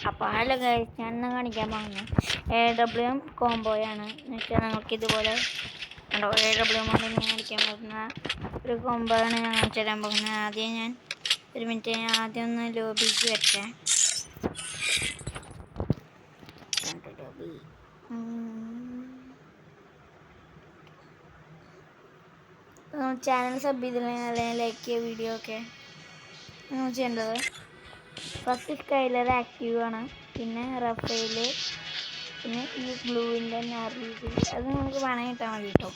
അപ്പോൾ hello guys, ഞാൻ ഇന്ന് കാണിക്കാൻ പോകുന്നത് AWM കോംബോയാണ്. എന്ന് വെച്ചാൽ നിങ്ങൾക്ക് ഇതുപോലെ ഉണ്ടോ AWM കൊണ്ട് ഞാൻ കാണിക്കാൻ പോകുന്ന ഒരു കോംബോയാണ് ഞാൻ കാണിച്ചു തരാൻ പോകുന്നത്. ആദ്യം ഞാൻ ഒരു മിനിറ്റ് ആദ്യം ഒന്ന് ലോബിക്ക് വെച്ചേ. ലോബി ചാനൽ സബ് ചെയ്തില്ലെങ്കിൽ അല്ലെങ്കിൽ ലൈക്ക് ചെയ്യുക. വീഡിയോ ഒക്കെ ചെയ്യേണ്ടത് ഫസ്റ്റ് സ്കൈലർ ആക്റ്റീവ് ആണ്, പിന്നെ റഫേല്, പിന്നെ ഈ ഗ്ലൂവിൻ്റെ നാരീസ് അത് നമുക്ക് വേണമെങ്കിൽ കിട്ടാൻ മതി കേട്ടോ.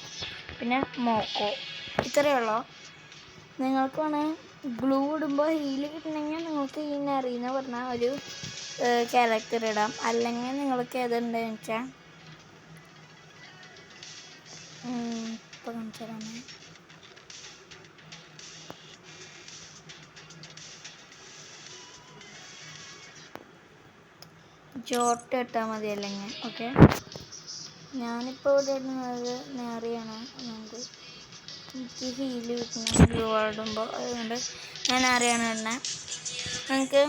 പിന്നെ മോക്കോ, ഇത്രയേ ഉള്ളൂ. നിങ്ങൾക്ക് വേണമെങ്കിൽ ഗ്ലൂ ഇടുമ്പോൾ ഹീല് കിട്ടണമെങ്കിൽ നിങ്ങൾക്ക് ഈ നറീന്ന് പറഞ്ഞ ഒരു ക്യാരക്ടർ ഇടാം. അല്ലെങ്കിൽ നിങ്ങൾക്ക് ഏതുണ്ടെന്ന് വെച്ചാൽ ഇപ്പോൾ കാണിച്ചു തരാമേ. ജോട്ട് ഇട്ടാൽ മതി അല്ലെങ്കിൽ. ഓക്കെ, ഞാനിപ്പോൾ ഇവിടെ ഇടുന്നത് നാറിയാണ്. അതുകൊണ്ട് എനിക്ക് ഹീല് കിട്ടുന്ന ഗ്ലൂ ഇടുമ്പോൾ, അതുകൊണ്ട് ഞാൻ നാറിയാണ് ഇടുന്നത്. നമുക്ക്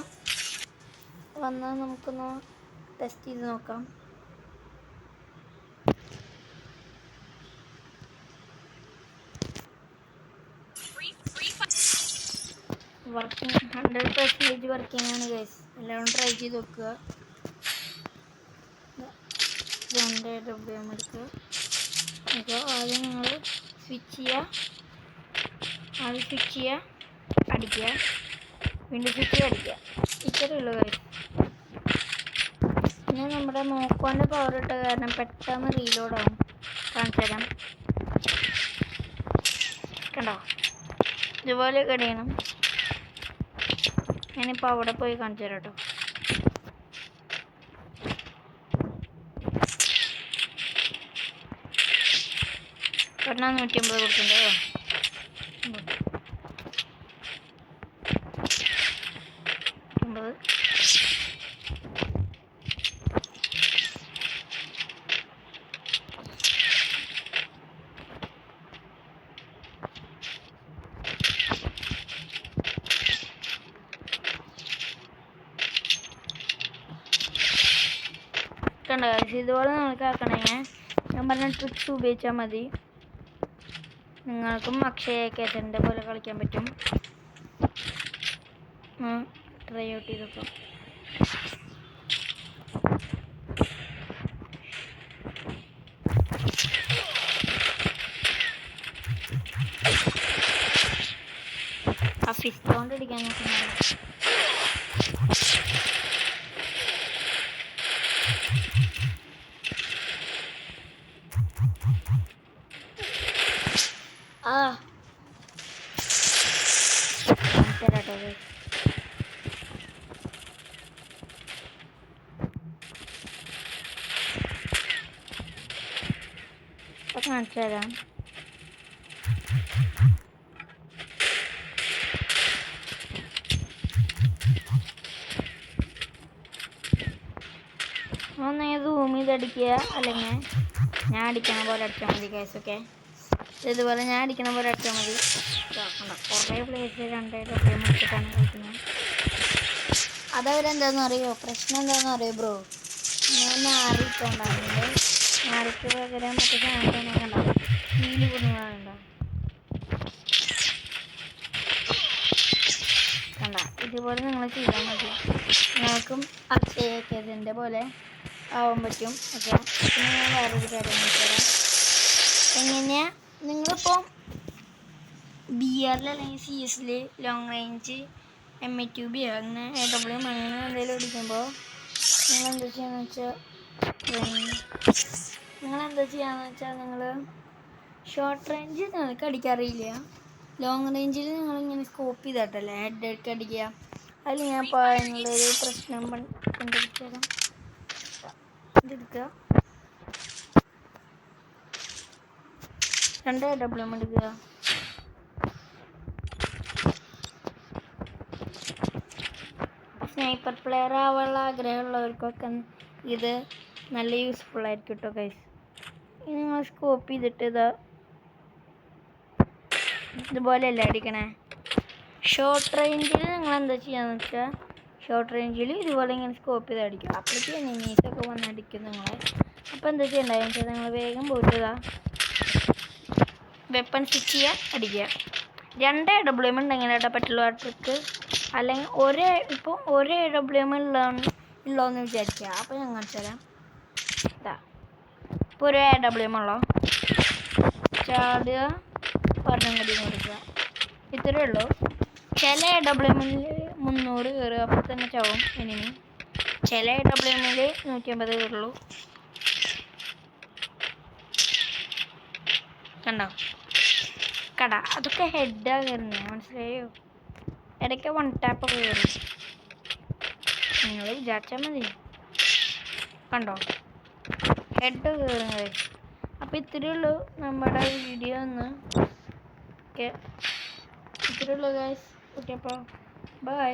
വന്നാൽ നമുക്കൊന്ന് ടെസ്റ്റ് ചെയ്ത് നോക്കാം. വർക്കിംഗ് 100% വർക്കിംഗ് ആണ് ഗൈസ്. എല്ലാവരും ട്രൈ ചെയ്ത് നോക്കുക. ഇതുകൊണ്ട് AWM എടുക്കുക. അപ്പോൾ ആദ്യം നിങ്ങൾ സ്വിച്ച് ചെയ്യുക, അടിക്കുക, വീണ്ടും സ്വിച്ച് ചെയ്യുക, അടിക്കുക. ഇത്രയേ ഉള്ളൂ ഗൈസ്. പിന്നെ നമ്മുടെ മോക്കോൻ്റെ പവർ ഇട്ട കാരണം പെട്ടെന്ന് റീലോഡാവും. കാണിച്ചു തരാം. കണ്ടോ, ഇതുപോലെ കടിയണം. ഞാനിപ്പോൾ അവിടെ പോയി കാണിച്ചു തരാം കേട്ടോ. ഒരെണ്ണം 150 കൊടുത്തിട്ടുണ്ടോ? കണ്ടോ, ഇതുപോലെ നമുക്ക് ആക്കണമെങ്കിൽ ഞാൻ പറഞ്ഞ ട്രിക്സ് ഉപയോഗിച്ചാൽ മതി. നിങ്ങൾക്കും അക്ഷയ കേസിൻ്റെ പോലെ കളിക്കാൻ പറ്റും. ട്രൈ ഔട്ട് ചെയ്ത് നോക്കാം. ആ ഫിസ്റ്റ് കൊണ്ട് അടിക്കാൻ നോക്കുന്നത്. തരാട്ടോ കാണിച്ചു തരാം. ഒന്ന് സൂം ചെയ്ത് അടിക്കുക, അല്ലെങ്കിൽ ഞാൻ അടിക്കണ പോലെ അടിച്ചാൽ മതി ഗൈസ്. ഓക്കെ, ഇതുപോലെ ഞാൻ അടിക്കണ പോലെ അടിച്ചാൽ മതി. കുറേ പ്ലേസ് 2 AWM എടുത്തിട്ടാണ് കളിക്കുന്നത്. അതവരെന്താണെന്ന് അറിയോ? പ്രശ്നം എന്താണെന്ന് അറിയോ ബ്രോ? ഞാൻ നാറിയിട്ടുണ്ടായിരുന്നത്, നാറിക്ക് പകരം മറ്റേ സാധനം കണ്ടോ, ഹീല് കൊടുക്കുന്നതുണ്ടോ? കണ്ട, ഇതുപോലെ നിങ്ങൾ ചെയ്താൽ മതി. നിങ്ങൾക്കും അക്ഷയക്കേതിൻ്റെ പോലെ ആവാൻ പറ്റും. ഓക്കെ, പിന്നെ ഞാൻ വേറൊരു കാര്യം തരാം. എങ്ങനെയാണ് നിങ്ങളിപ്പോൾ BR അല്ലെങ്കിൽ CS ലോങ് റേഞ്ച് M2B അങ്ങനെ AWM അങ്ങനെ എന്തെങ്കിലും അടിക്കുമ്പോൾ നിങ്ങളെന്താ ചെയ്യാന്ന് വെച്ചാൽ നിങ്ങൾ ഷോർട്ട് റേഞ്ച് നിങ്ങൾക്ക് അടിക്കാറില്ല, ലോങ് റേഞ്ചിൽ നിങ്ങളിങ്ങനെ സ്കോപ്പ് ചെയ്തിട്ടല്ലേ ഹെഡ് അടിക്കുക. അതിൽ ഞാൻ പറയുന്നുള്ളൊരു പ്രശ്നം കണ്ടുപിടിച്ചു തരാം. ഇതെടുക്കുക, 2 AWM എടുക്കുക. സ്നൈപ്പർ പ്ലെയർ ആവാനുള്ള ആഗ്രഹമുള്ളവർക്കൊക്കെ ഇത് നല്ല യൂസ്ഫുൾ ആയിരിക്കും കേട്ടോ ഗൈസ്. ഇനി നിങ്ങൾ സ്കോപ്പ് ചെയ്തിട്ട് ഇതുപോലെയല്ല അടിക്കണേ. ഷോർട്ട് റേഞ്ചിൽ നിങ്ങൾ എന്താ ചെയ്യാന്ന് വെച്ചാൽ ഷോർട്ട് റേഞ്ചിൽ ഇതുപോലെ ഇങ്ങനെ സ്കോപ്പ് ചെയ്ത് അടിക്കും. അപ്പോഴേക്കും എനിമീസൊക്കെ വന്ന് അടിക്കും നിങ്ങളെ. അപ്പോൾ എന്താ ചെയ്യണ്ടായെന്ന് വെച്ചാൽ നിങ്ങൾ വേഗം പോയിട്ട് വെപ്പൺ സ്വിച്ച് ചെയ്യുക, അടിക്കുക. 2 AWM ഉണ്ടെങ്കിൽ കേട്ടോ പറ്റുള്ളൂ ആ ട്രിക്ക്. അല്ലെങ്കിൽ ഇപ്പോൾ ഒരു AWM ഉള്ളതെന്ന് വിചാരിക്കുക. അപ്പോൾ ഞാൻ കാണിച്ചു തരാം. ഇതാ ഇപ്പോൾ ഒരു AWM ഉള്ളോ, ചാടുക, പറഞ്ഞ കടി കൊടുക്കുക, ഇത്രയേ ഉള്ളൂ. ചില AWMൽ 300 കയറുക, അപ്പോൾ തന്നെ ചാവും എനിമി. ചില AWMൽ 150 കയറുള്ളൂ. കണ്ടോ അതൊക്കെ ഹെഡാണ് കയറുന്നത്, മനസ്സിലായോ? ഇടയ്ക്ക് 1 ടാപ്പൊക്കെ കയറും, നിങ്ങൾ വിചാരിച്ചാൽ മതി. കണ്ടോ ഹെഡ് കയറുന്നത്. അപ്പോൾ ഇത്രയേ ഉള്ളൂ നമ്മുടെ വീഡിയോ ഒന്ന്. ഓക്കെ, ഇത്രയേ ഉള്ളൂ ഗൈസ്. ഓക്കെ, അപ്പോൾ ബൈ.